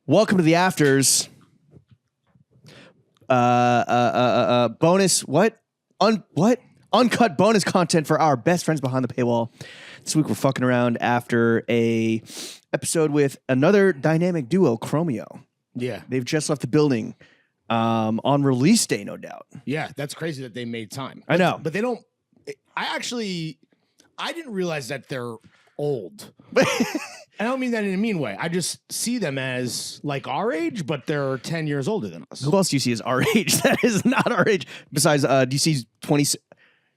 Welcome to the afters. Bonus uncut bonus content for our best friends behind the paywall. This week we're fucking around after a episode with another dynamic duo, Chromio. Yeah, they've just left the building on release day, no doubt. Yeah, that's crazy that they made time. I know, but they don't. I didn't realize that they're old. I don't mean that in a mean way. I just see them as like our age, but they're 10 years older than us. Who else do you see as our age that is not our age? Besides, do you see 20?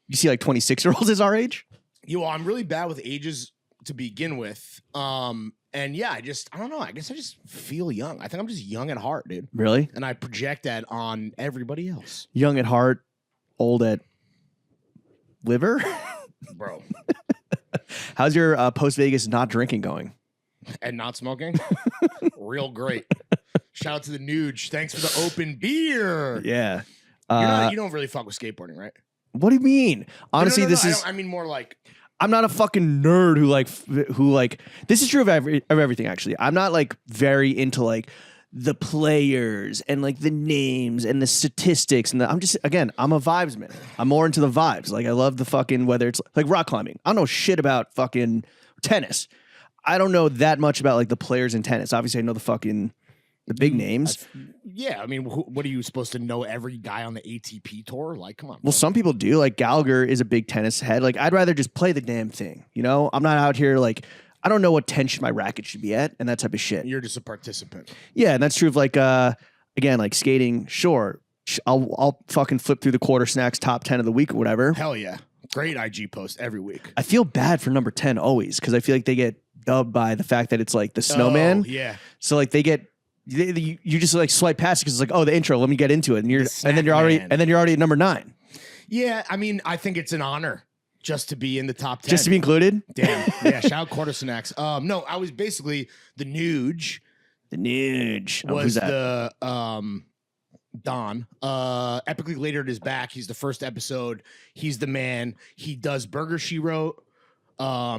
You see like 26-year-olds as our age? I'm really bad with ages to begin with. And yeah, I don't know. I guess I just feel young. I think I'm just young at heart, dude. Really? And I project that on everybody else. Young at heart, old at liver? Bro. How's your post-Vegas not drinking going? And not smoking? Real great. Shout out to the Nuge. Thanks for the open beer. Yeah. You don't really fuck with skateboarding, right? What do you mean? Honestly, I mean more like... I'm not a fucking nerd who like this is true of everything, actually. I'm not like very into like the players and like the names and the statistics and I'm a vibesman. I'm more into the vibes. Like I love the fucking, whether it's like rock climbing. I don't know shit about fucking tennis. I don't know that much about like the players in tennis. Obviously, I know the big names. Yeah, I mean, what are you supposed to know every guy on the ATP tour? Like, come on. Well, some people do. Like Gallagher is a big tennis head. Like I'd rather just play the damn thing. You know, I'm not out here like I don't know what tension my racket should be at and that type of shit. You're just a participant. Yeah, and that's true of like again, like skating. Sure, I'll fucking flip through the quarter snacks top 10 of the week or whatever. Hell yeah, great IG post every week. I feel bad for number 10 always because I feel like they get dubbed by the fact that it's like the snowman. Oh, yeah. So like you just like swipe past it because it's like, oh, the intro. Let me get into it, and then you're already at number 9. Yeah, I mean, I think it's an honor just to be in the top 10, just to be included. Damn, yeah. Shout out quarter snacks. No, I was basically the Nuge. The Nuge was the Don. Epically Later is back. He's the first episode. He's the man. He does Burger She Wrote.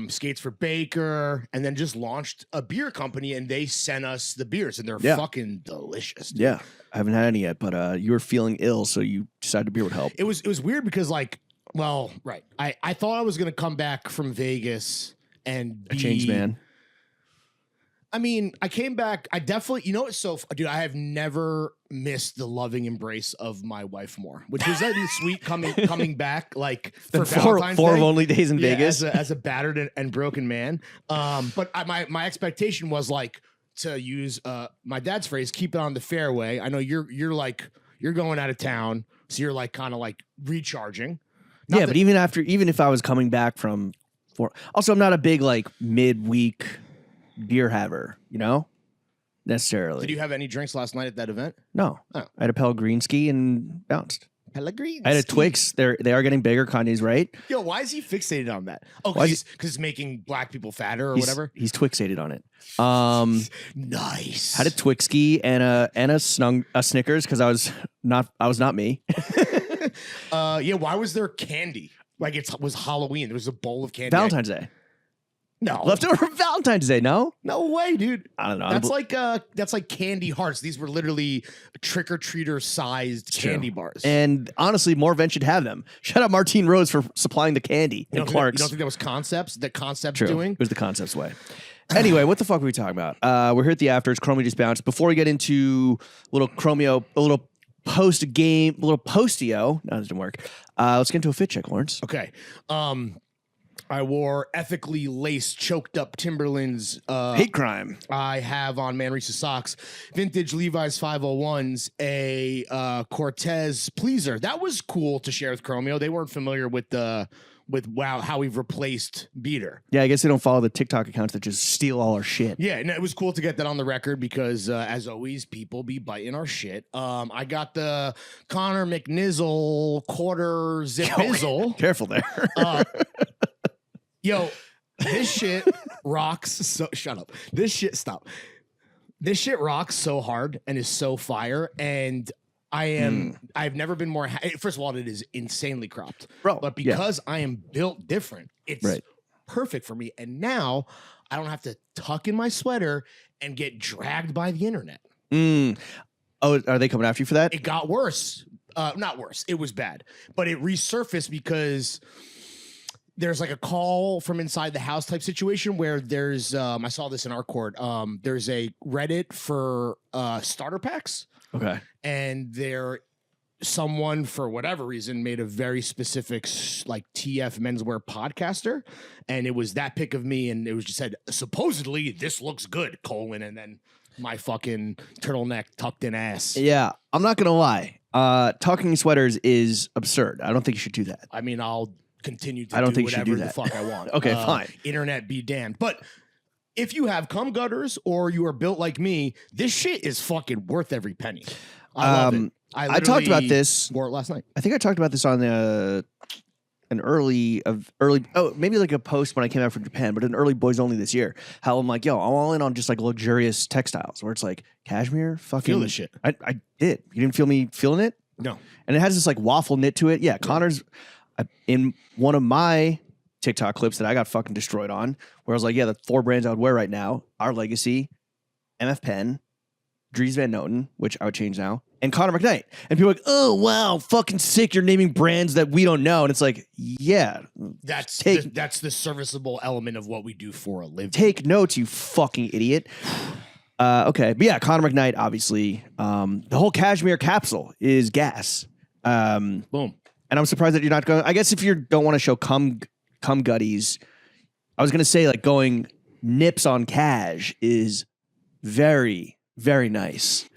Skates for Baker, and then just launched a beer company, and they sent us the beers, and they're fucking delicious. Dude. Yeah, I haven't had any yet, but you were feeling ill, so you decided a beer would help. It was weird because right. I thought I was gonna come back from Vegas and be a changed man. I mean, I came back. I definitely, it's so, dude, I have never missed the loving embrace of my wife more, which was that sweet coming back, like for Valentine's four Day. only days in Vegas as a battered and broken man. But my expectation was like to use my dad's phrase, keep it on the fairway. I know you're going out of town, so you're like kind of like recharging. But even if I was coming back from, also I'm not a big like midweek beer haver, necessarily. Did you have any drinks last night at that event? No. Oh. I had a Pellegrinski and bounced. Pellegrinski. I had a Twix. They are getting bigger. Kanye's right. Yo, why is he fixated on that? Oh, because it's making black people fatter or whatever. He's Twixated on it. Nice. Had a Twixky and a Snickers because I was not me. Yeah. Why was there candy? Like it was Halloween. There was a bowl of candy. Valentine's Day. No. Leftover Valentine's Day, no? No way, dude. I don't know. That's like candy hearts. These were literally trick-or-treater sized candy bars. And honestly, more events should have them. Shout out Martine Rose for supplying the candy. And Clark's. You don't think that was Concepts? That Concepts True. doing? It was the Concepts way. Anyway, what the fuck were we talking about? We're here at the afters. Chromio just bounced. Before we get into a little post-game, a little postio. No, that didn't work. Let's get into a fit check, Lawrence. Okay. I wore ethically laced, choked up Timberlands. Hate crime. I have on Manresa socks, vintage Levi's 501s, a Cortez Pleaser. That was cool to share with Chromio. They weren't familiar with how we've replaced Beater. Yeah, I guess they don't follow the TikTok accounts that just steal all our shit. Yeah, and it was cool to get that on the record because, as always, people be biting our shit. I got the Connor McNizzle quarter zip bizzle. Careful there. Yo, this shit rocks. So shut up. Stop. This shit rocks so hard and is so fire. And I've never been more. First of all, it is insanely cropped, bro. But because I am built different, it's perfect for me. And now I don't have to tuck in my sweater and get dragged by the internet. Oh, are they coming after you for that? It got worse. Not worse. It was bad, but it resurfaced because there's like a call from inside the house type situation where there's, I saw this in our court. There's a Reddit for starter packs. Okay. And someone for whatever reason made a very specific like TF menswear podcaster, and it was that pic of me, and it was just said supposedly this looks good, and then my fucking turtleneck tucked in ass. Yeah, I'm not gonna lie. Talking sweaters is absurd. I don't think you should do that. I mean, I'll continue to I don't do think you should whatever do the that. fuck I want. Okay, fine. Internet be damned. But if you have cum gutters or you are built like me, this shit is fucking worth every penny. I love it. I talked about this. Wore it last night. I think I talked about this on an early maybe like a post when I came out from Japan, but an early Boys Only this year. How I'm like, yo, I'm all in on just like luxurious textiles where it's like cashmere, fucking Feel this shit. I did. You didn't feel me feeling it? No. And it has this like waffle knit to it. Yeah, Connor's in one of my TikTok clips that I got fucking destroyed on, where I was like, yeah, the 4 brands I would wear right now are Legacy, MF Pen, Dries Van Noten, which I would change now, and Connor McKnight. And people are like, oh, wow, fucking sick. You're naming brands that we don't know. And it's like, yeah. That's the serviceable element of what we do for a living. Take notes, you fucking idiot. Okay. But yeah, Connor McKnight, obviously. The whole cashmere capsule is gas. Boom. And I'm surprised that you're not going. I guess if you don't want to show cum gutties, I was going to say like going nips on cash is very, very nice.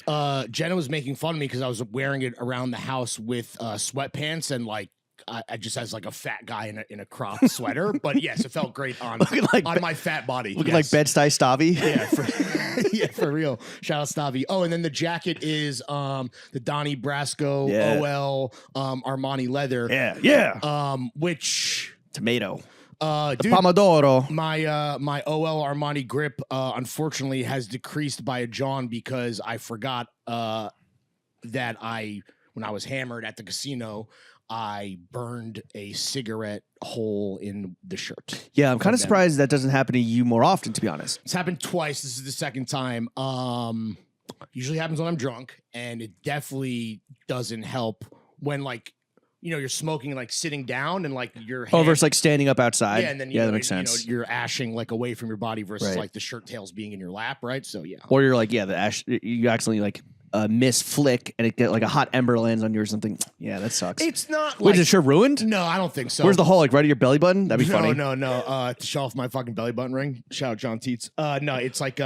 Jenna was making fun of me because I was wearing it around the house with sweatpants and like I just as like a fat guy in a cropped sweater. But yes, it felt great on my fat body. Looking like Bed-Stuy Stabby. Yeah, for real. Shout out Stabby. Oh, and then the jacket is the Donnie Brasco OL Armani leather. Yeah. Which tomato. Dude, Pomodoro. My OL Armani grip unfortunately has decreased by a John because I forgot that when I was hammered at the casino, I burned a cigarette hole in the shirt. Yeah, I'm kind of surprised that doesn't happen to you more often, to be honest. It's happened twice. This is the second time. Usually happens when I'm drunk, and it definitely doesn't help when like you're smoking like sitting down and like your hand, versus like standing up outside. Yeah, and then that makes sense. You're ashing like away from your body versus like the shirt tails being in your lap, right? So yeah. Or you're like, the ash. You accidentally like miss flick and it get like a hot ember lands on you or something. Yeah, that sucks. It's not. Wait, is it sure ruined? No, I don't think so. Where's the hole? Like right at your belly button? That'd be funny. No. To show off my fucking belly button ring. Shout out John Teets. No, it's like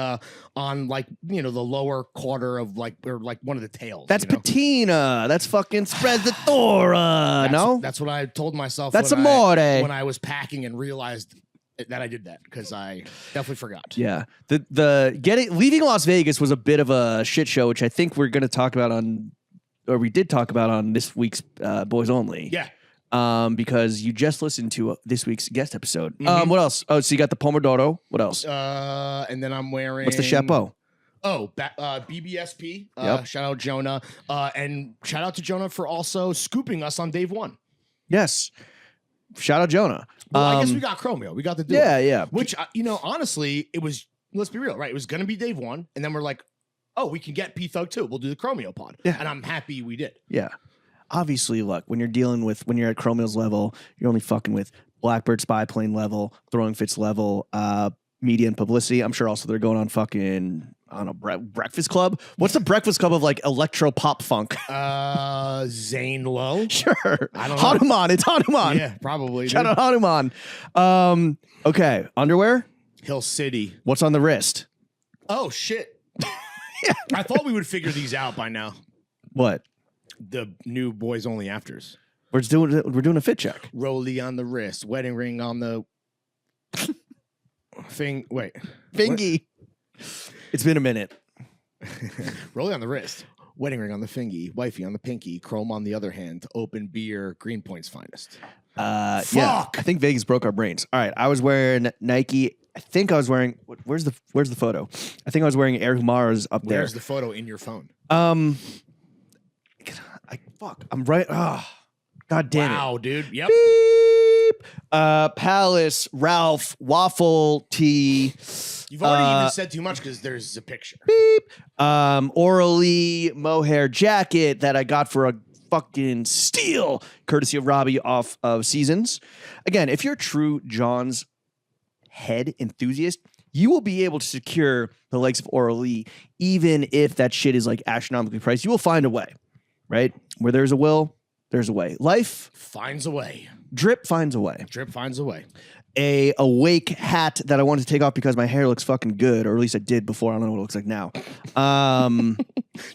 on like the lower quarter of like or like one of the tails. That's patina. That's fucking spread the Thora. That's what I told myself. That's amore. When I was packing and realized that I did that because I definitely forgot. Yeah, leaving Las Vegas was a bit of a shit show, which I think we're going to talk about we did talk about on this week's Boys Only. Yeah. Because you just listened to this week's guest episode. Mm-hmm. What else? Oh, so you got the Pomodoro. What else? And then I'm wearing. What's the chapeau? Oh, BBSP. Yep. Shout out Jonah. And shout out to Jonah for also scooping us on Dave 1. Yes. Shout out Jonah. Well, I guess we got Chromio. We got the duo. Yeah. Which, honestly, it was, let's be real, right? It was going to be Dave 1. And then we're like, oh, we can get P-Thug too. We'll do the Chromio pod. Yeah. And I'm happy we did. Yeah. Obviously, look, when you're at Chromio's level, you're only fucking with Blackbird Spy Plane level, Throwing Fits level, media and publicity. I'm sure also they're going on fucking, I don't know, Breakfast Club. What's the Breakfast Club of like electro pop funk? Zane Lowe. Sure. I don't know. Hanuman. It's Hanuman. Yeah, probably. Shout out Hanuman. Okay. Underwear. Hill City. What's on the wrist? Oh, shit. I thought we would figure these out by now. What? The new Boys Only afters. We're doing a fit check. Rolly on the wrist. Wedding ring on the Fingy. It's been a minute. Rolling on the wrist. Wedding ring on the fingy. Wifey on the pinky. Chrome on the other hand. Open beer. Greenpoint's finest. Yeah. I think Vegas broke our brains. All right. I was wearing Nike. I think I was wearing. Where's the photo? I think I was wearing Air Humaras up there. Where's the photo in your phone? I'm right. Oh, God damn it. Wow, dude. Yep. Palace, Ralph, waffle tea. You've already even said too much because there's a picture. Orally mohair jacket that I got for a fucking steal, courtesy of Robbie off of Seasons. Again, if you're a true John's head enthusiast, you will be able to secure the likes of Orally, even if that shit is like astronomically priced. You will find a way, right? Where there's a will, there's a way. Life finds a way. Drip finds a way. Drip finds a way. A awake hat that I wanted to take off because my hair looks fucking good, or at least I did before. I don't know what it looks like now.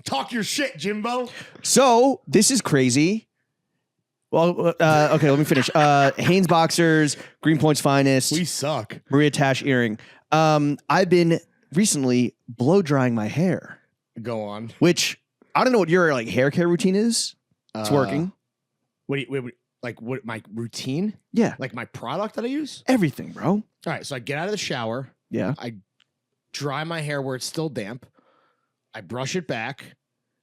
Talk your shit, Jimbo. So this is crazy. Well, okay, let me finish. Hanes boxers, Greenpoint's finest. We suck. Maria Tash earring. I've been recently blow drying my hair. Go on. Which I don't know what your like hair care routine is. It's working. Wait, like what my routine? Yeah. Like my product that I use? Everything, bro. All right. So I get out of the shower. Yeah. I dry my hair where it's still damp. I brush it back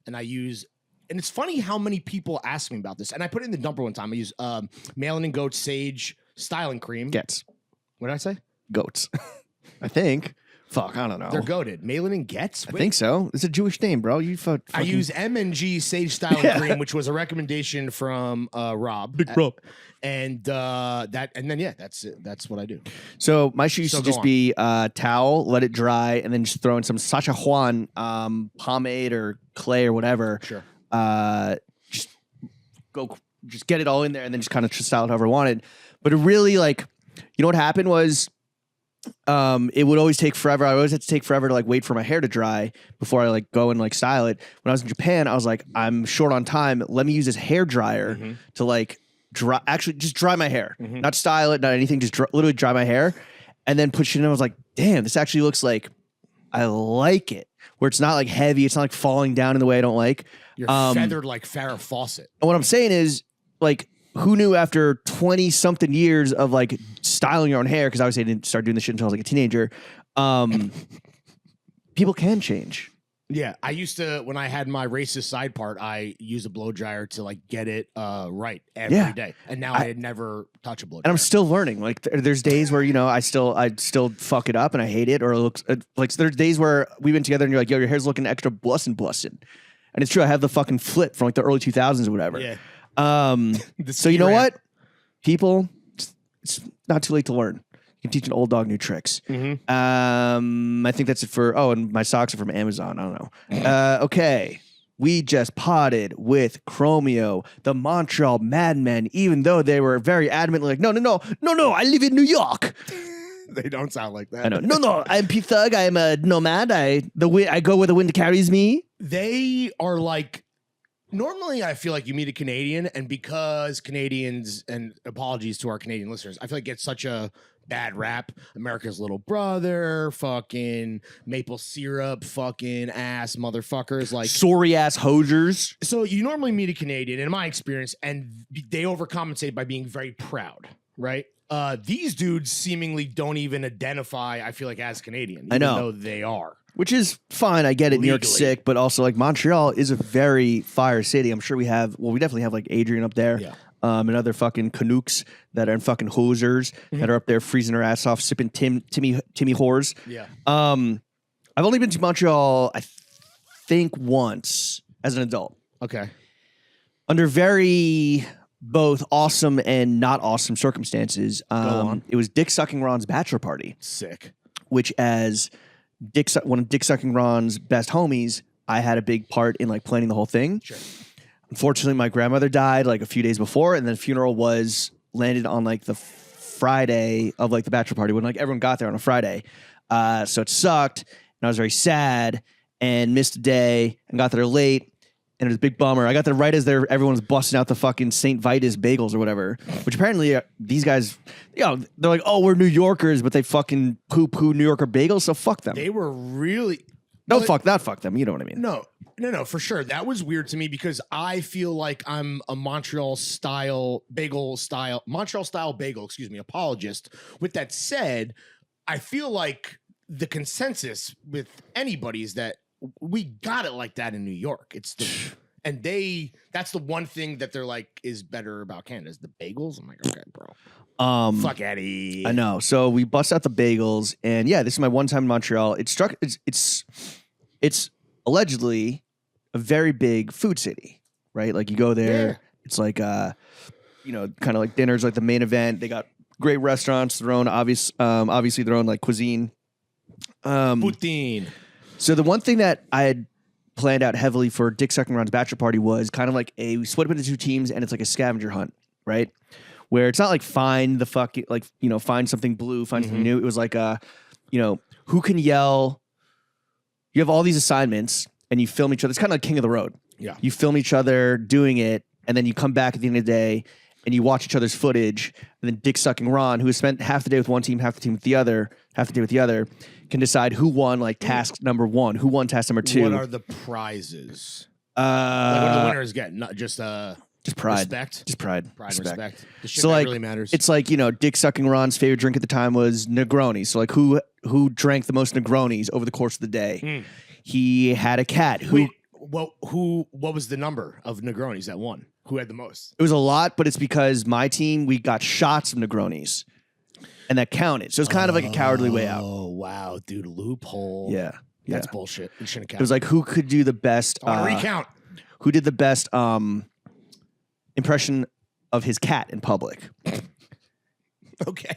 and I use, and it's funny how many people ask me about this. And I put it in the dumper one time. I use Malin and Goat Sage styling cream. Gets. What did I say? Goats. I think. Fuck, I don't know. They're goated. Malin and Getz? I think so. It's a Jewish name, bro. You I use M&G Sage Styling Cream, which was a recommendation from Rob. Big Rob. And that's it. That's what I do. So my shoe used to just be towel, let it dry, and then just throw in some Sacha Juan pomade or clay or whatever. Sure. Just get it all in there and then just kind of style it however I wanted. But it really like, you know what happened was it would always take forever. I always had to take forever to like wait for my hair to dry before I like go and like style it. When I was in Japan, I was like, I'm short on time. Let me use this hair dryer to like just dry my hair, not style it, not anything, just literally dry my hair and then put shit in. I was like, damn, this actually looks like I like it, where it's not like heavy. It's not like falling down in the way I don't like. You're feathered like Farrah Fawcett. And what I'm saying is like, who knew after 20 something years of like styling your own hair? Cause obviously I didn't start doing this shit until I was like a teenager. People can change. Yeah. I used to, when I had my racist side part, I used a blow dryer to like get it right every day. And now I never touch a blow dryer. And I'm still learning. Like there's days where, you know, I still fuck it up and I hate it, or it looks like there's days where we've been together and you're like, yo, your hair's looking extra blussin'. And it's true. I have the fucking flip from like the early 2000s or whatever. Yeah. So you know what? People, it's not too late to learn. You can teach an old dog new tricks. I think that's it for, and my socks are from Amazon. I don't know. Okay. We just potted with Chromio, the Montreal madmen, even though they were very adamantly like, no, I live in New York. They don't sound like that. I know. No, I'm P-Thug. I am a nomad. I go where the wind carries me. They are like, normally, I feel like you meet a Canadian, and because Canadians, and apologies to our Canadian listeners, I feel like it's such a bad rap. America's little brother, fucking maple syrup, fucking ass motherfuckers, like sorry ass hosers. So you normally meet a Canadian, in my experience, and they overcompensate by being very proud, right? These dudes seemingly don't even identify, I feel like, as Canadian. I know. Even though they are. Which is fine. I get it. New York's sick, but also like Montreal is a very fire city. I'm sure we definitely have like Adrian up there. Yeah. And other fucking Canucks that are in fucking hosers that are up there freezing their ass off, sipping Timmy whores. Yeah. I've only been to Montreal, I think, once as an adult. Okay. Under very both awesome and not awesome circumstances. Go on. It was Dick Sucking Ron's bachelor party. Sick. Which, as one of Dick Sucking Ron's best homies, I had a big part in like planning the whole thing. Sure. Unfortunately, my grandmother died like a few days before, and then the funeral was landed on like the Friday of like the bachelor party when like everyone got there on a Friday. So it sucked, and I was very sad and missed a day and got there late. And it was a big bummer. I got there right as everyone was busting out the fucking St. Vitus bagels or whatever, which apparently these guys, they're like, oh, we're New Yorkers, but they fucking poo-poo New Yorker bagels, so fuck them. They were really... Fuck them. You know what I mean? No, for sure. That was weird to me because I feel like I'm a Montreal style bagel apologist. With that said, I feel like the consensus with anybody is that we got it like that in New York. And that's the one thing that they're like is better about Canada is the bagels. I'm like, okay, bro. Fuck Eddie. I know. So we bust out the bagels, and yeah, this is my one time in Montreal. It's allegedly a very big food city, right? Like you go there, Yeah. it's like kind of like dinner's like the main event. They got great restaurants, their own obviously their own like cuisine. Poutine. So the one thing that I had planned out heavily for Dick Sucking Ron's bachelor party was kind of like we split up into two teams, and it's like a scavenger hunt, right? Where it's not like find something blue, find something new. It was like who can yell. You have all these assignments, and you film each other. It's kind of like King of the Road. Yeah. You film each other doing it, and then you come back at the end of the day, and you watch each other's footage, and then Dick Sucking Ron, who has spent half the day with one team, half the day with the other, can decide who won like task number 1, who won task number 2. What are the prizes? Like what do the winners get? Not just pride. Respect? Just pride. Pride and respect. The shit So that like really matters. it's like, Dick Sucking Ron's favorite drink at the time was Negroni. So like who drank the most Negronis over the course of the day? He had a cat who Wait, what was the number of Negronis that won? Who had the most? It was a lot, but it's because my team, we got shots of Negronis. And that counted. So it's kind of like a cowardly way out. Oh, wow, dude. Loophole. Yeah. That's bullshit. It shouldn't count. It was like who could do the best recount. Who did the best impression of his cat in public. Okay.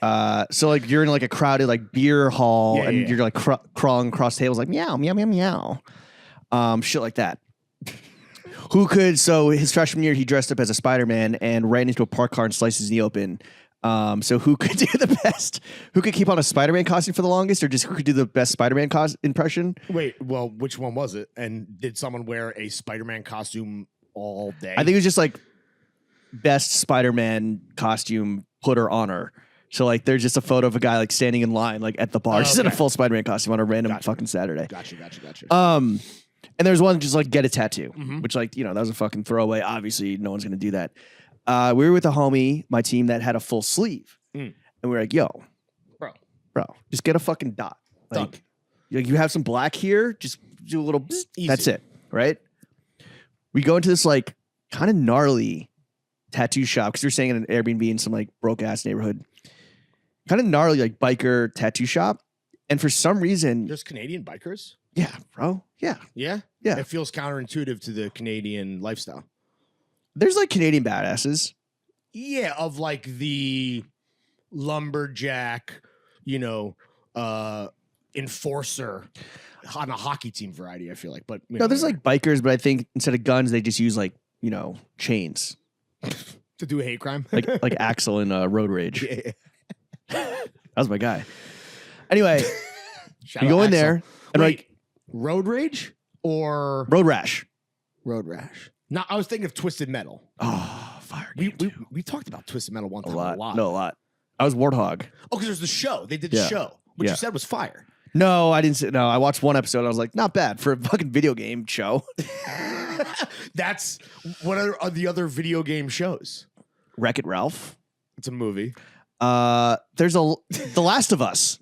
So like you're in like a crowded like beer hall and you're like crawling across tables like meow, meow, meow, meow. Shit like that. So his freshman year, he dressed up as a Spider-Man and ran into a parked car and sliced his knee open. So who could do the best? Who could keep on a Spider-Man costume for the longest, or just who could do the best Spider-Man impression? Wait, well, which one was it? And did someone wear a Spider-Man costume all day? I think it was just like best Spider-Man costume putter honor. So like there's just a photo of a guy like standing in line like at the bar, just in a full Spider-Man costume on a random fucking Saturday. Gotcha. And there's one just like get a tattoo, which like, that was a fucking throwaway. Obviously, no one's gonna do that. We were with a homie, my team, that had a full sleeve. And we were like, yo, bro, just get a fucking dot. Like you have some black here, just do a little bzz, that's it, right? We go into this like kind of gnarly tattoo shop because we were staying in an Airbnb in some like broke ass neighborhood. Kind of gnarly like biker tattoo shop. And for some reason, there's Canadian bikers? Yeah, bro. Yeah. Yeah? Yeah. It feels counterintuitive to the Canadian lifestyle. There's like Canadian badasses. Yeah, of like the lumberjack, enforcer on a hockey team variety, I feel like. But no, there's like bikers, but I think instead of guns, they just use like, chains. To do a hate crime? like Axel in Road Rage. Yeah. That was my guy. Anyway, you go in there and like Road Rage or Road Rash. Road Rash. No, I was thinking of Twisted Metal. Oh, fire! We talked about Twisted Metal one time a lot. I was Warthog. Oh, because there's the show. They did the show, which you said was fire. No, I didn't. No, I watched one episode. I was like, not bad for a fucking video game show. That's what are the other video game shows? Wreck-It Ralph. It's a movie. There's The Last of Us.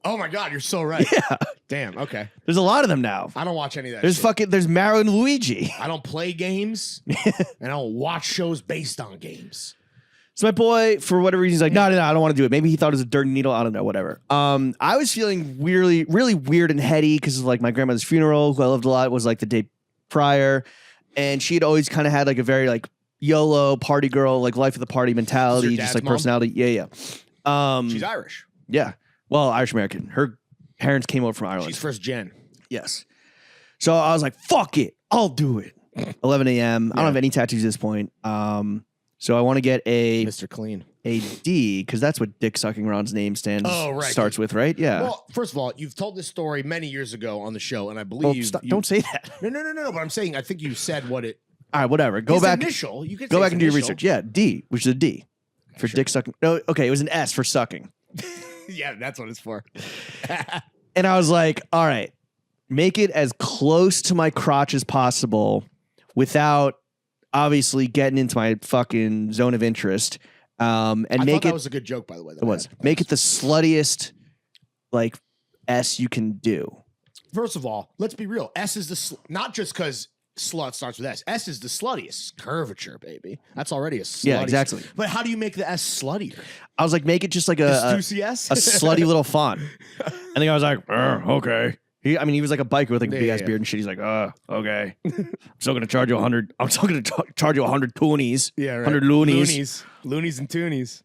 Oh my God, you're so right. Yeah. Damn. Okay. There's a lot of them now. I don't watch any of that. There's Mario and Luigi. I don't play games, and I don't watch shows based on games. So my boy, for whatever reason, he's like, no, I don't want to do it. Maybe he thought it was a dirty needle. I don't know, whatever. I was feeling really, really weird and heady because of like my grandmother's funeral, who I loved a lot, was like the day prior, and she had always kind of had like a very like YOLO party girl, like life of the party mentality, just like personality. Yeah. She's Irish. Yeah. Well, Irish American. Her parents came over from Ireland. She's first gen. Yes. So I was like, fuck it. I'll do it. 11 a.m. I don't have any tattoos at this point. So I want to get a Mr. Clean. A D, because that's what Dick Sucking Ron's name starts with, right? Yeah. Well, first of all, you've told this story many years ago on the show, and I believe don't say that. No. But I'm saying I think you said what it. All right, whatever. Go back. Initial. You could go back and do your research. Yeah, D, which is a D for sure. Dick Sucking. No, okay, it was an S for sucking. Yeah, that's what it's for. And I was like, all right, make it as close to my crotch as possible without obviously getting into my fucking zone of interest. And I make thought that was a good joke, by the way. It was. Make it the sluttiest like S you can do. First of all, let's be real. S is not just because slut starts with S. S is the sluttiest. Curvature, baby. That's already a slutty. Yeah, exactly. But how do you make the S sluttier? I was like, make it just like Stussy S? a slutty little font. And then I was like, okay. He was like a biker with like a big ass beard and shit. He's like, okay. I'm still gonna charge you 100. I'm still gonna charge you 100 toonies. Yeah, right. 100 loonies. Loonies and toonies.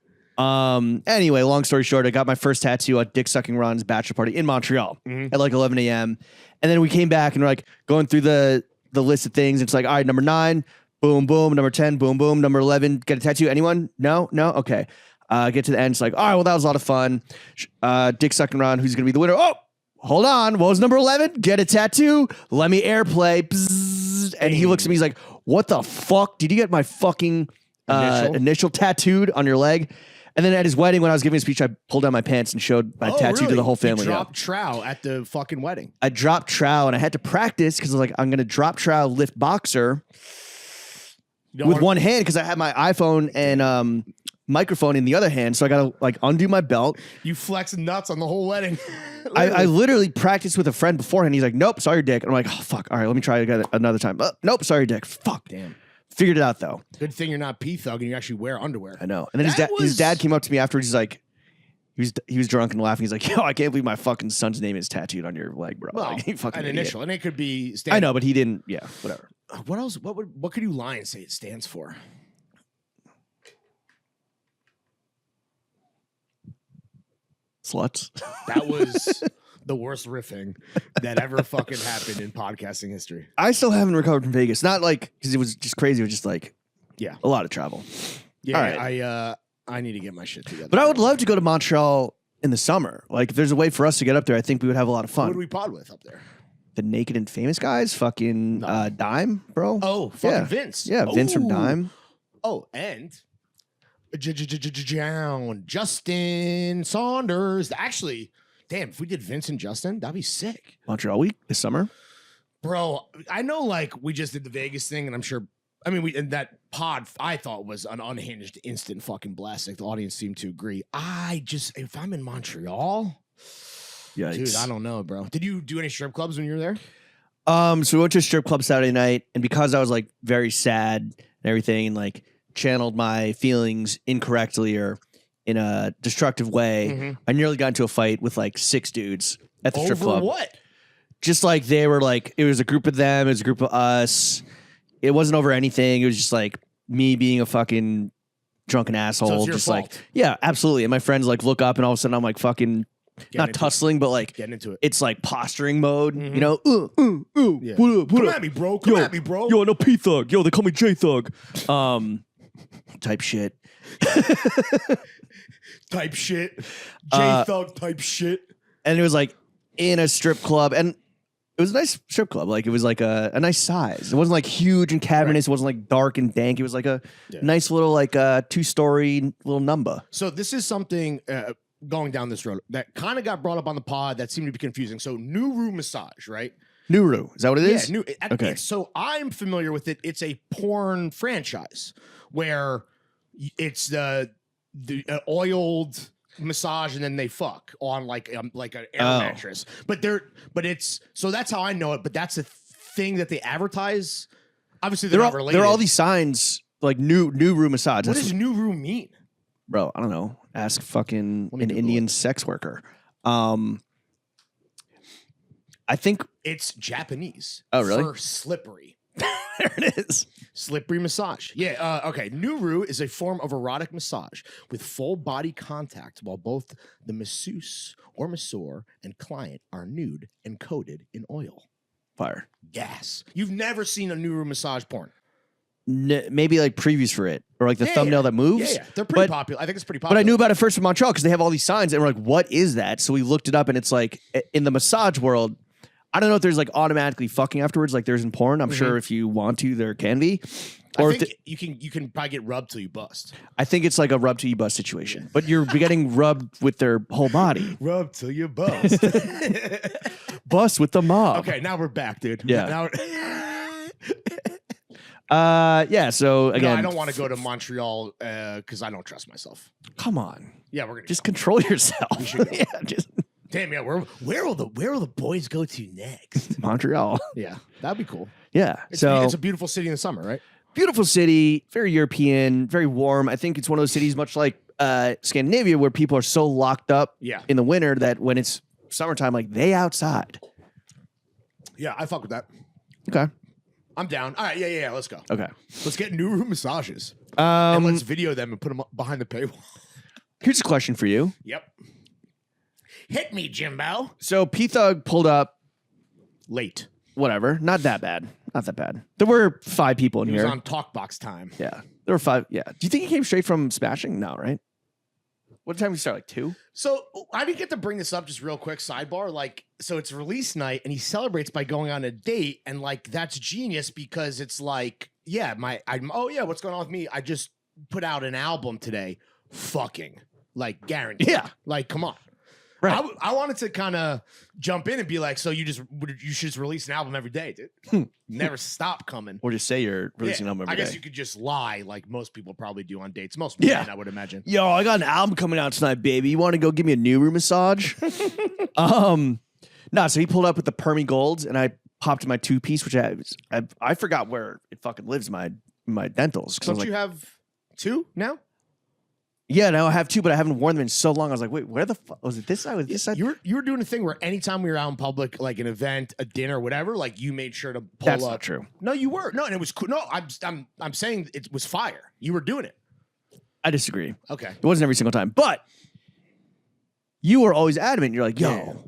Anyway, long story short, I got my first tattoo at Dick Sucking Ron's bachelor party in Montreal at like 11 a.m. And then we came back and we're like going through the list of things. It's like, all right, number 9, boom, boom. Number 10, boom, boom. Number 11, get a tattoo. Anyone? No? Okay. Get to the end. It's like, all right, well, that was a lot of fun. Dick Sucking Ron, who's going to be the winner? Oh, hold on. What was number 11? Get a tattoo. Let me airplay. Bzzz. And he looks at me. He's like, what the fuck? Did you get my fucking initial tattooed on your leg? And then at his wedding, when I was giving a speech, I pulled down my pants and showed my tattoo to the whole family. You dropped trow at the fucking wedding. I dropped trow and I had to practice because I was like, I'm going to drop trow, lift boxer with one hand because I had my iPhone and microphone in the other hand. So I got to like undo my belt. You flex nuts on the whole wedding. I literally practiced with a friend beforehand. He's like, nope, sorry, Dick. And I'm like, oh, fuck. All right, let me try again another time. Nope, sorry, Dick. Fuck. Damn. Figured it out though. Good thing you're not P-Thug and you actually wear underwear. I know. And then his dad came up to me afterwards. He's like, he was drunk and laughing. He's like, yo, I can't believe my fucking son's name is tattooed on your leg, bro. Well, like, fucking an idiot. initial, and it could be. I know, but he didn't. Yeah, whatever. What else? What could you lie and say it stands for? Sluts. That was the worst riffing that ever fucking happened in podcasting history. I still haven't recovered from Vegas. Not like because it was just crazy. It was just like, yeah, a lot of travel. Yeah, all right. I need to get my shit together. But I would love to go to Montreal in the summer. Like, if there's a way for us to get up there, I think we would have a lot of fun. What do we pod with up there? The Naked and Famous guys, fucking Dime, bro. Oh, fucking Vince. Yeah, Vince from Dime. Oh, and Justin Saunders. Actually, damn, if we did Vince and Justin, that'd be sick. Montreal week this summer. Bro, I know like we just did the Vegas thing, and I'm sure, I mean, and that pod I thought was an unhinged instant fucking blast. Like the audience seemed to agree. If I'm in Montreal, Yikes. dude, I don't know, bro. Did you do any strip clubs when you were there? So we went to a strip club Saturday night, and because I was like very sad and everything, and like channeled my feelings incorrectly or in a destructive way, I nearly got into a fight with like 6 dudes at the strip club. Over what? Just like they were like, it was a group of them, it was a group of us. It wasn't over anything. It was just like me being a fucking drunken asshole. So it's your just fault. like, yeah, absolutely. And my friends like look up and all of a sudden I'm like fucking not tussling, but like getting into it. It's like posturing mode, you know? Yeah. What Come up? at me, bro. Come at me, bro. Yo, no P Thug. Yo, they call me J Thug. Type shit. Type shit. J Thug type shit. And it was like in a strip club, and it was a nice strip club. Like it was like a nice size. It wasn't like huge and cavernous. Right. It wasn't like dark and dank. It was like a nice little like 2-story little number. So this is something going down this road that kind of got brought up on the pod that seemed to be confusing. So Nuru massage, right? Nuru, is that what it is? Yeah, okay. So I'm familiar with it. It's a porn franchise where it's the oiled massage and then they fuck on like an air mattress. But it's so that's how I know it. But that's a thing that they advertise. Obviously, they're not related. There are all these signs like Nuru massage. What does Nuru mean? Bro, I don't know. Ask fucking an Indian sex worker. I think it's Japanese. Oh, really? For slippery. There it is. Slippery massage. Yeah. Okay. Nuru is a form of erotic massage with full body contact while both the masseuse or masseur and client are nude and coated in oil. Fire. Gas. You've never seen a Nuru massage porn. Maybe like previews for it or like the thumbnail that moves. Yeah. They're pretty popular. I think it's pretty popular. But I knew about it first from Montreal because they have all these signs and we're like, what is that? So we looked it up and it's like in the massage world, I don't know if there's like automatically fucking afterwards like there's in porn. I'm sure if you want to, there can be. Or I think you can probably get rubbed till you bust. I think it's like a rub till you bust situation. But you're getting rubbed with their whole body. Rub till you bust. Bust with the mob. Okay, now we're back, dude. Yeah. Yeah, so again. No, I don't want to go to Montreal because I don't trust myself. Come on. Yeah, we're gonna just control yourself. We should go. Yeah, just Damn, yeah. Where will the boys go to next? Montreal. Yeah, that'd be cool. Yeah. It's a beautiful city in the summer, right? Beautiful city, very European, very warm. I think it's one of those cities, much like Scandinavia, where people are so locked up in the winter that when it's summertime, like they outside. Yeah, I fuck with that. Okay. I'm down. All right, yeah. Let's go. Okay. Let's get Nuru massages. And let's video them and put them behind the paywall. Here's a question for you. Yep. Hit me, Jimbo. So P-Thug pulled up late. Whatever. Not that bad. Not that bad. There were 5 people in He here. was on Talkbox time. Yeah. There were 5. Yeah. Do you think he came straight from Smashing? No, right? What time did we start? Like 2? So I didn't get to bring this up just real quick. Sidebar. Like, so it's release night and he celebrates by going on a date. And like, that's genius because it's like, yeah, what's going on with me? I just put out an album today. Fucking like guaranteed. Yeah. Like, come on. Right. I wanted to kind of jump in and be like, so you should just release an album every day, dude. Never stop coming. Or just say you're releasing an album every day. I guess you could just lie like most people probably do on dates. Most men, I would imagine. Yo, I got an album coming out tonight, baby. You want to go give me a Nuru massage? No, so he pulled up with the Permy Golds, and I popped in my 2-piece, which I forgot where it fucking lives, my dentals. Don't you have 2 now? Yeah, now I have 2, but I haven't worn them in so long. I was like, wait, where the fuck was it? This side? Was this side? You were doing a thing where anytime we were out in public, like an event, a dinner, whatever, like you made sure to pull That's up. not true. No, you were. No, and it was cool. No, I'm saying it was fire. You were doing it. I disagree. Okay. It wasn't every single time, but you were always adamant. You're like, yo,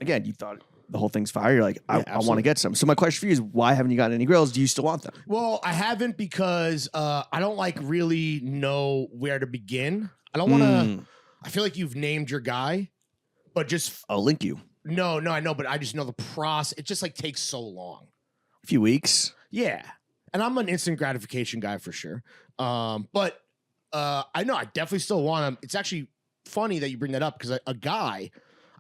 again, you thought the whole thing's fire. You're like, I want to get some. So my question for you is, why haven't you gotten any grills? Do you still want them? Well, I haven't because I don't like really know where to begin. I don't want to. I feel like you've named your guy, but just I'll link you. No, I know, but I just know the process. It just like takes so long. A few weeks. Yeah, and I'm an instant gratification guy for sure. But I know I definitely still want him. It's actually funny that you bring that up because a guy.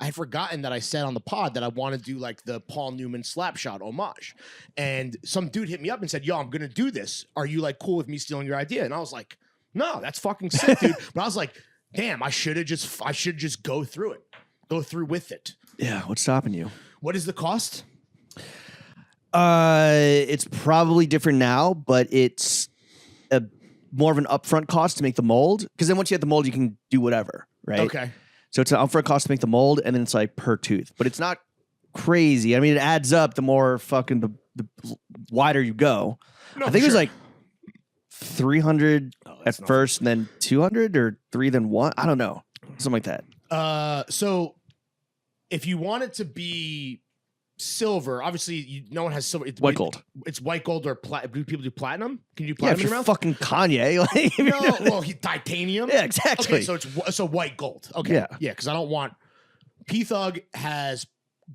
I had forgotten that I said on the pod that I want to do like the Paul Newman Slapshot homage. And some dude hit me up and said, yo, I'm going to do this. Are you like cool with me stealing your idea? And I was like, no, that's fucking sick, dude. But I was like, damn, I should just go through it. Go through with it. Yeah. What's stopping you? What is the cost? It's probably different now, but it's more of an upfront cost to make the mold. Because then once you have the mold, you can do whatever, right? Okay. So it's an upfront cost to make the mold, and then it's like per tooth. But it's not crazy. I mean, it adds up the more fucking the wider you go. No, I think it was like 300 at first, and then 200 or 3 then 1. I don't know. Something like that. So if you want it to be silver, obviously no one has silver. It's white gold. It's white gold or do people do platinum? Can you do platinum in your mouth? Fucking Kanye. Like, no, well, titanium. Yeah, exactly. Okay, so white gold. Okay, yeah, because I don't want. P-Thug has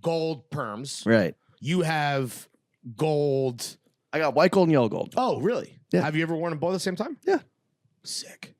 gold perms. Right. You have gold. I got white gold and yellow gold. Oh, really? Yeah. Have you ever worn them both at the same time? Yeah. Sick.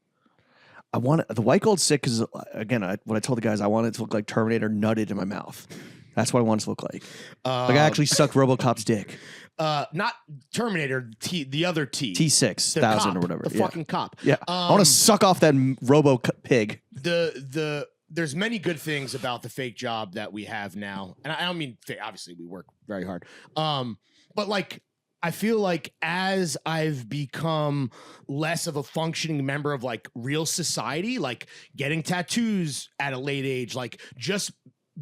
I want the white gold sick because again, what I told the guys, I want it to look like Terminator nutted in my mouth. That's what I want it to look like. Like I actually sucked RoboCop's dick. Not Terminator, the other T. T6000 or whatever. The fucking cop. Yeah. I want to suck off that Robo Pig. There's many good things about the fake job that we have now. And I don't mean fake, obviously we work very hard. But like I feel like as I've become less of a functioning member of like real society, like getting tattoos at a late age, like just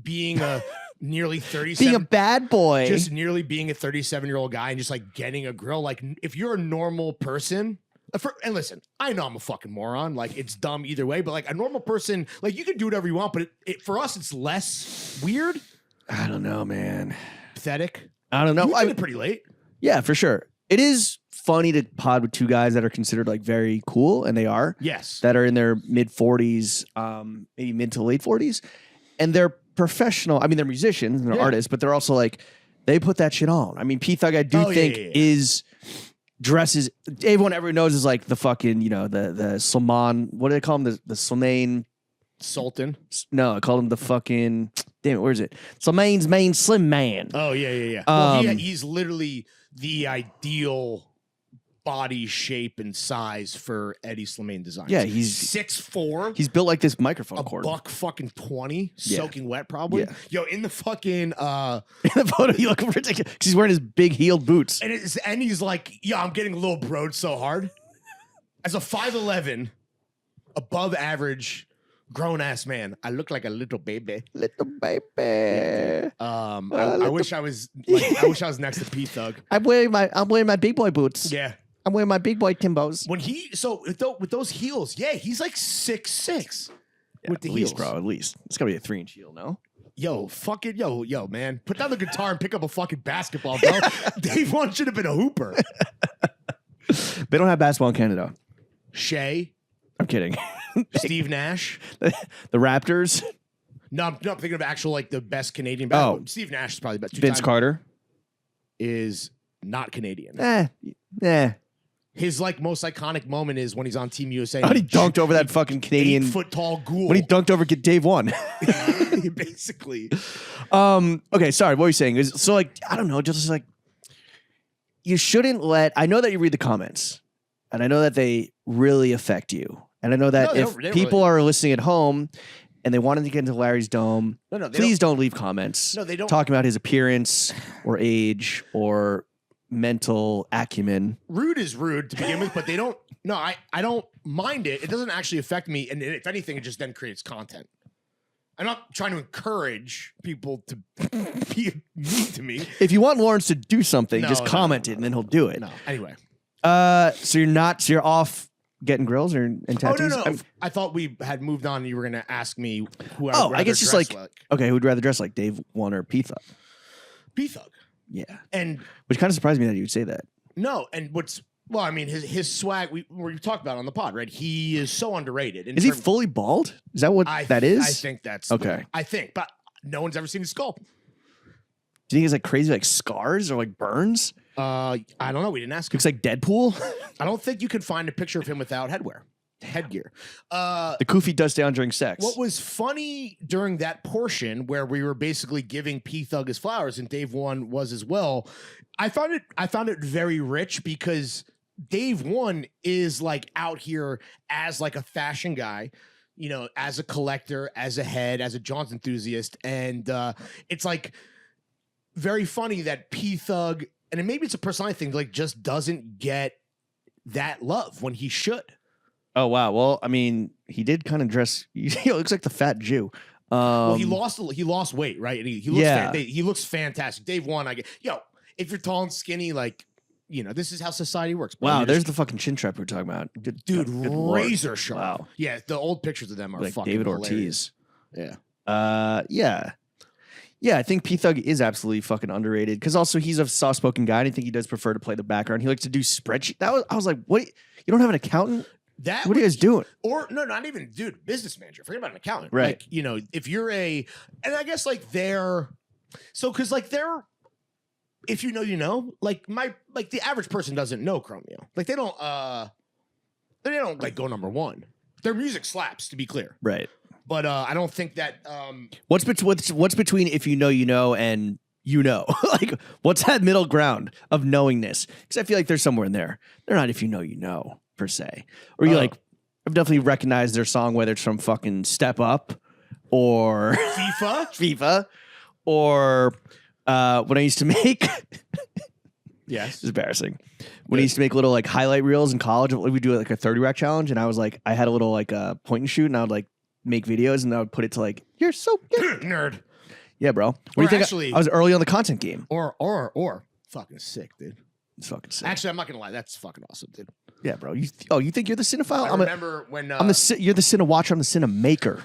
being a nearly 37 being a bad boy, just nearly being a 37-year-old guy and just like getting a grill. Like if you're a normal person, and listen, I know I'm a fucking moron, like it's dumb either way, but like a normal person, like you can do whatever you want, but for us it's less weird. I don't know, man. Pathetic. I don't know. You did it pretty late. Yeah, for sure. It is funny to pod with 2 guys that are considered like very cool, and they are. Yes. That are in their mid 40s, maybe mid to late 40s, and they're professional. I mean, they're musicians and they're artists, but they're also like they put that shit on. I mean, P-Thug, I do think is dresses. Everyone knows is like the fucking the Salman. What do they call him? The Salman Sultan. No, I call him the fucking. Damn it, where is it? Salman's main slim man. Oh yeah. Well, he's literally the ideal body shape and size for Eddie Slimane Designs. Yeah, he's 6'4". He's built like this microphone a cord. $120, Yeah. soaking wet probably. Yeah. Yo, in the fucking In the photo, you look ridiculous because he's wearing his big heeled boots. and he's like, yo, I'm getting a little broed so hard. As a 5'11", above average, grown ass man, I look like a little baby. Little baby. Yeah, I wish I was like, I wish I was next to P Thug. I'm wearing my big boy boots. Yeah. I'm wearing my big boy Timbos. When with those heels, yeah, he's like 6'6". With the at least, heels. bro. At least it's gotta be a 3-inch heel, no? Yo, fucking yo, man. Put down the guitar and pick up a fucking basketball, bro. Dave One should have been a hooper. They don't have basketball in Canada. Shea, I'm kidding. Steve Nash. The Raptors. No, I'm thinking of actual like the best Canadian Oh. basketball. Steve Nash is probably the best. Vince Carter. Is not Canadian. Eh. His like most iconic moment is when he's on Team USA. How he dunked over that fucking Canadian 8-foot tall ghoul. when he dunked over Dave One. Basically. Okay, sorry. What were you saying? So like, I don't know, just like you shouldn't let. I know that you read the comments, and I know that they really affect you, and I know that No, if they don't people really. are listening at home and they wanted to get into Larry's dome, No, they please don't leave comments. No, they don't. Talking about his appearance or age or mental acumen. Rude is rude to begin with, but they don't. No, I don't mind it. It doesn't actually affect me, and if anything, it just then creates content. I'm not trying to encourage people to be mean to me. If you want Lawrence to do something, just No, comment it and then he'll do it. No. Anyway. So you're off getting grills and tattoos? Oh, no. I thought we had moved on and you were going to ask me who I would Oh, I rather guess just dress like, okay, who'd rather dress like Dave One or P Thug? P Thug. Yeah. And Which kind of surprised me that you would say that. no, and well, I mean, his swag, we talked about on the pod, right? He is so underrated. Is he fully bald? Is that what that is? I think that's okay. I think, but no one's ever seen his skull. Do you think he has like crazy like scars or like burns? I don't know. We didn't ask him. Looks like Deadpool. I don't think you could find a picture of him without headgear. The kufi does down during sex. What was funny during that portion where we were basically giving P Thug his flowers and Dave One was as well, I found it very rich because Dave One is like out here as like a fashion guy, you know, as a collector, as a head, as a Johns enthusiast. And it's like very funny that P Thug, and maybe it's a personality thing, like just doesn't get that love when he should. Oh wow. Well, I mean, he did kind of dress. He looks like the fat Jew. Well, he lost weight, right? And he looks Yeah. he looks fantastic. Dave One, if you're tall and skinny, like, you know, this is how society works. Bro. Wow, You're there's just- the fucking chin strap we were talking about. Good Lord. razor sharp. Wow. Yeah, the old pictures of them are Like fucking David hilarious. Ortiz. Yeah. Yeah, I think P Thug is absolutely fucking underrated because also he's a soft spoken guy. And I think he does prefer to play the background. He likes to do spreadsheet. I was like, what? You don't have an accountant? That What are you guys doing? Or no, not even, dude, business manager. Forget about an accountant. Right. Like, you know, if you're and I guess like if you know, you know, like the average person doesn't know Chromeo. Like they don't like go number one. Their music slaps, to be clear. Right. But I don't think that What's between if you know and you know? Like, what's that middle ground of knowingness? Because I feel like there's somewhere in there. They're not if you know per se. Or you like, I've definitely recognized their song, whether it's from fucking Step Up or FIFA, or when I used to make. yes, It's embarrassing. When I used to make little like highlight reels in college, we do like a 30 rack challenge, and I was like, I had a little like point and shoot, and I would like make videos, and I would put it to like, you're so good, nerd. Yeah, bro. What do you think? Actually, I was early on the content game. Or fucking sick, dude. It's fucking sick. Actually, I'm not gonna lie, that's fucking awesome, dude. Yeah, bro. You think you're the cinephile? I remember when you're the cine watcher. I'm the cine maker.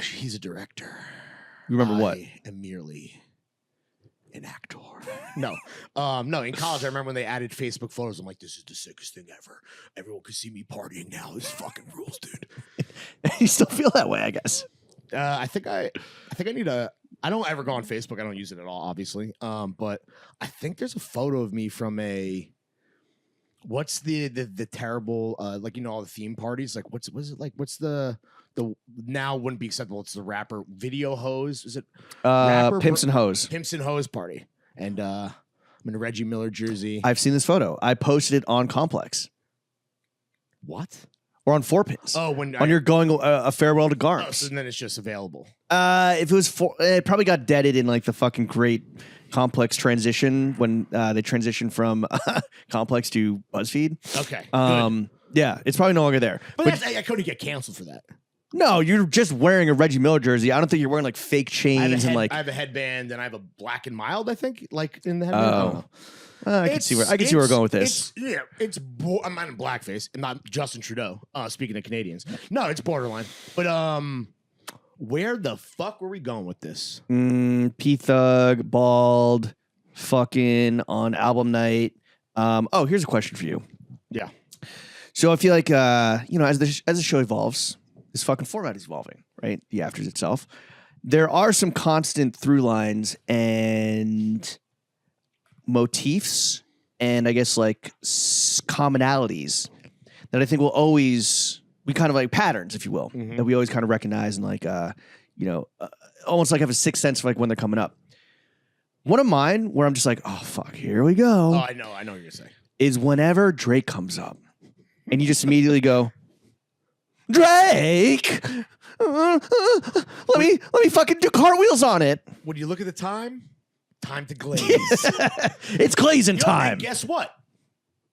he's a director. You remember what? I am merely an actor. No. In college, I remember when they added Facebook photos. I'm like, this is the sickest thing ever. Everyone can see me partying now. This fucking rules, dude. You still feel that way, I guess. I think I need I don't ever go on Facebook. I don't use it at all, obviously. But I think there's a photo of me from what's the terrible like, you know, all the theme parties, like what's it like, what's the now wouldn't be acceptable, it's the rapper Video Hose, is it Pimps and Hoes party, and I'm in a Reggie Miller jersey. I've seen this photo. I posted it on Complex. What? Or on 4Pins. Oh, when you're going a farewell to Garms. Oh, so then it's just available. If it was it probably got deaded in like the fucking great Complex transition when they transitioned from Complex to BuzzFeed. Okay. Good. Yeah, it's probably no longer there. But I couldn't get canceled for that. No, you're just wearing a Reggie Miller jersey. I don't think you're wearing like fake chains and like. I have a headband and I have a black and mild. I think like in the headband. I don't know. I can see where we're going with this. I'm not in blackface. I'm not Justin Trudeau. Speaking of Canadians, no, it's borderline. But where the fuck were we going with this? P Thug, bald, fucking on album night. Here's a question for you. Yeah. So I feel like as the show evolves, this fucking format is evolving, right? The afters itself. There are some constant through lines and motifs and I guess like commonalities that I think will always be kind of like patterns, if you will, that we always kind of recognize and like, almost like have a sixth sense of like when they're coming up. One of mine where I'm just like, oh, fuck, here we go. Oh, I know what you're going to say. Is whenever Drake comes up and you just immediately go, Drake, let me fucking do cartwheels on it. When you look at the time to glaze. It's glazing time. And guess what?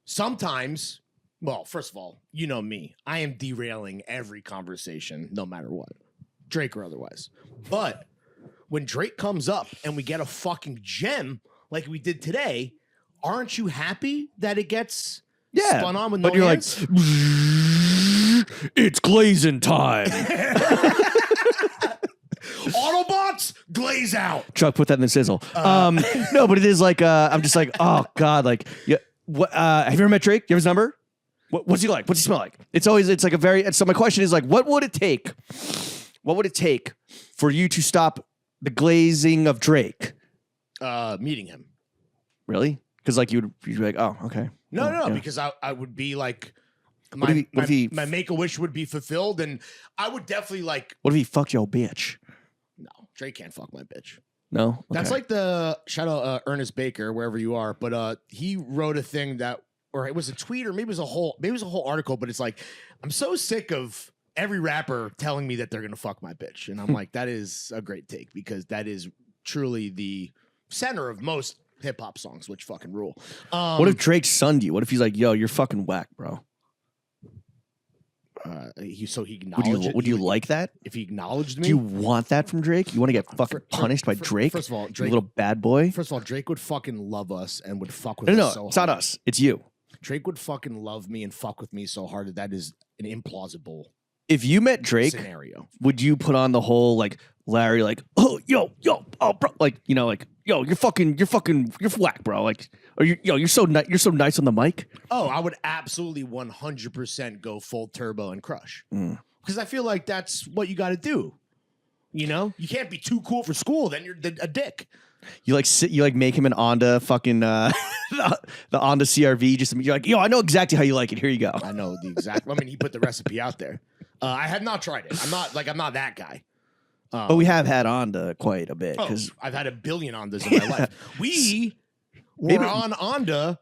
Sometimes, well, first of all, you know me. I am derailing every conversation, no matter what, Drake or otherwise. But when Drake comes up and we get a fucking gem like we did today, aren't you happy that it gets spun on with no hands? Like, it's glazing time. Autobots, glaze out. Chuck, put that in the sizzle. No, but it is like I'm just like, oh god, like, yeah. What? Have you ever met Drake? You have his number? What's he like? What's he smell like? It's like a very. So my question is like, what would it take? What would it take for you to stop the glazing of Drake? Meeting him. Really? Because like you'd be like, oh, okay. No, because I would be like. My make-a-wish would be fulfilled, and I would definitely like. What if he fucked your bitch? No, Drake can't fuck my bitch. No, okay. That's like the shout out Ernest Baker wherever you are, but he wrote a thing that, or it was a tweet, or maybe it was a whole article, but it's like I'm so sick of every rapper telling me that they're gonna fuck my bitch, and I'm like, that is a great take because that is truly the center of most hip hop songs, which fucking rule. What if Drake sunned you? What if he's like, yo, you're fucking whack, bro? He acknowledged it. Would you like that? If he acknowledged me? Do you want that from Drake? You want to get fucking punished by Drake? First of all, Drake, you little bad boy. First of all, Drake would fucking love us and would fuck with us so hard. It's not us. It's you. Drake would fucking love me and fuck with me so hard that is an implausible. If you met Drake, scenario, would you put on the whole like Larry, like, oh, yo, oh, bro, like, you know, like, yo, you're whack, bro, like, or you're so nice on the mic. Oh, I would absolutely 100% go full turbo and crush because I feel like that's what you got to do. You know, you can't be too cool for school, then you're a dick. You like make him an Honda fucking the Honda CRV. Just you're like, yo, I know exactly how you like it. Here you go. I know the exact. I mean, he put the recipe out there. I have not tried it. I'm not that guy. But we have had Honda quite a bit because I've had a billion Hondas in my life. We were on Honda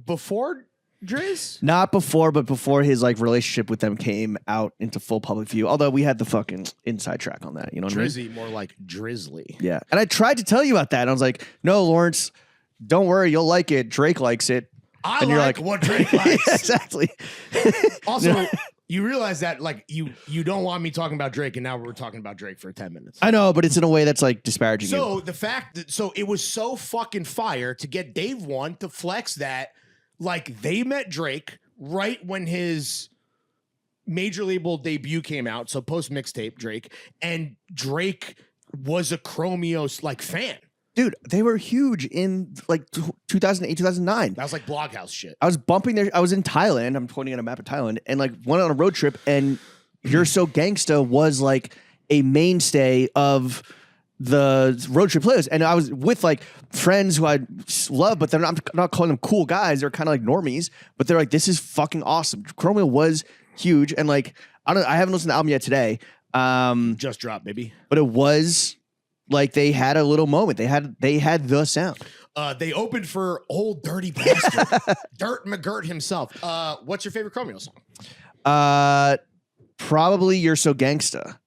before Driz. Not before, but before his like relationship with them came out into full public view. Although we had the fucking inside track on that, you know what Drizzy, I mean? More like Drizzly. Yeah, and I tried to tell you about that, and I was like, "No, Lawrence, don't worry, you'll like it. Drake likes it." And you're like what Drake likes. Yeah, exactly. Also, you realize that like you don't want me talking about Drake, and now we're talking about Drake for 10 minutes. I know, but it's in a way that's like disparaging. So you. The fact that it was so fucking fire to get Dave One to flex that. Like they met Drake right when his major label debut came out, so post mixtape Drake, and Drake was a Chromeos like fan. Dude, they were huge in like 2008, 2009. That was like Bloghouse shit. I was bumping there. I was in Thailand. I'm pointing at a map of Thailand, and like went on a road trip, and You're So Gangsta was like a mainstay of the road trip playlist. And I was with like friends who I love, but I'm not calling them cool guys. They're kind of like normies, but they're like, this is fucking awesome. Chromeo was huge. And like, I haven't listened to the album yet today. Just dropped, baby. But it was like they had a little moment. They had the sound. They opened for Old Dirty Bastard, Dirt McGirt himself. What's your favorite Chromeo song? Probably You're So Gangsta.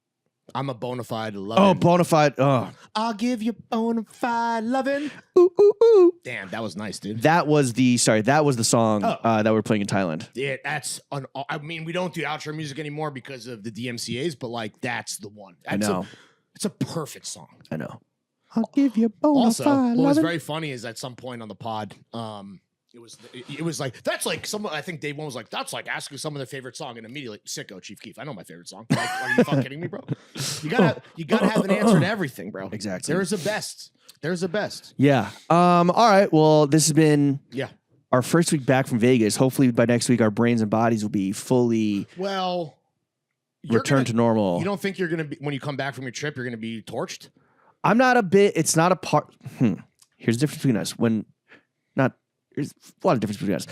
I'm a bona fide lovin'. Oh, bona fide. Oh, I'll give you bona fide lovin'. ooh, ooh, ooh. Damn, that was nice, dude. That was the song that we're playing in Thailand. Yeah, I mean, we don't do outro music anymore because of the DMCA's, but like that's the one. I know. It's a perfect song. I know. I'll give you bona Also, fide what was lovin'. very funny is at some point on the pod, it was like that's like someone. I think Dave one was like that's like asking someone their favorite song, and immediately sicko Chief Keef. I know my favorite song. Like, are you fucking kidding me, bro? You gotta have an answer to everything, bro. Exactly. There's a best. There's a best. Yeah. All right. Well, this has been our first week back from Vegas. Hopefully by next week, our brains and bodies will be fully returned to normal. You don't think you're gonna be when you come back from your trip, you're gonna be torched? I'm not a bit. It's not a part. Here's the difference between us. There's a lot of difference between us.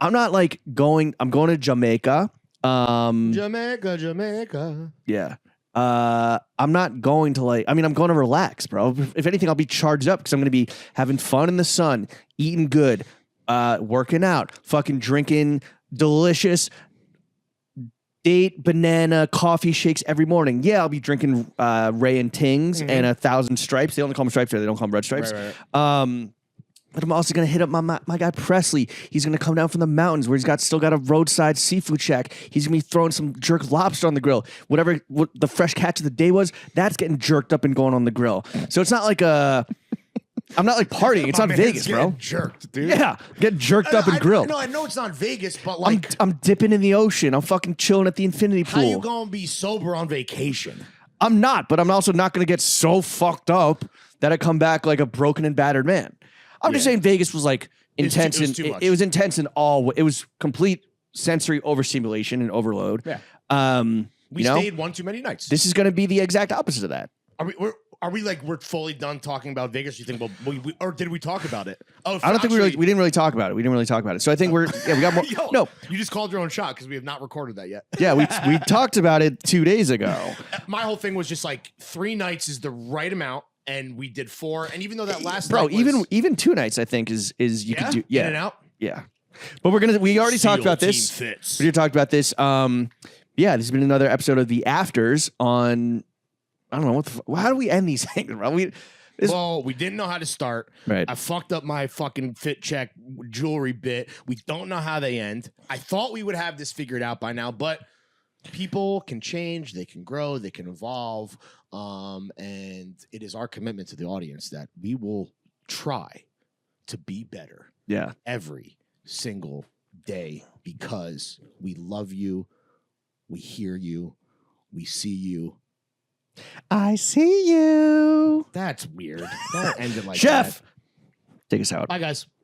I'm not like going. I'm going to Jamaica. Jamaica. Yeah. I'm not going to I'm going to relax, bro. If anything, I'll be charged up because I'm going to be having fun in the sun, eating good, working out, fucking drinking delicious date banana coffee shakes every morning. Yeah, I'll be drinking Ray and Tings and 1,000 Stripes. They only call them Stripes there. They don't call them Red Stripes. Right. But I'm also gonna hit up my guy Presley. He's gonna come down from the mountains where he's still got a roadside seafood shack. He's gonna be throwing some jerk lobster on the grill. What the fresh catch of the day was, that's getting jerked up and going on the grill. So it's not like I'm not like partying. It's not Vegas, bro. Jerked, dude. Yeah, get jerked up and grilled. No, I know it's not Vegas, but like I'm dipping in the ocean. I'm fucking chilling at the infinity pool. how you gonna be sober on vacation? I'm not, but I'm also not gonna get so fucked up that I come back like a broken and battered man. I'm just saying Vegas was like intense. It was intense in all. It was complete sensory overstimulation and overload. Yeah. We you know, stayed one too many nights. this is going to be the exact opposite of that. Are we like we're fully done talking about Vegas? You think, well, or did we talk about it? Oh, I don't think we didn't really talk about it. So I think we got more. Yo, no, you just called your own shot because we have not recorded that yet. yeah, we talked about it 2 days ago. My whole thing was just like 3 nights is the right amount. And we did 4, and even though that last bro, night was, even 2 nights I think is you could do in and out. Yeah, but we already talked about this. Fits. We already talked about this. This has been another episode of the Afters on. I don't know how do we end these things, bro? We didn't know how to start. Right. I fucked up my fucking fit check jewelry bit. We don't know how they end. I thought we would have this figured out by now, but people can change, they can grow, they can evolve. And it is our commitment to the audience that we will try to be better every single day because we love you, we hear you, we see you. I see you. That's weird. Don't end it like Chef, that. take us out. Bye, guys.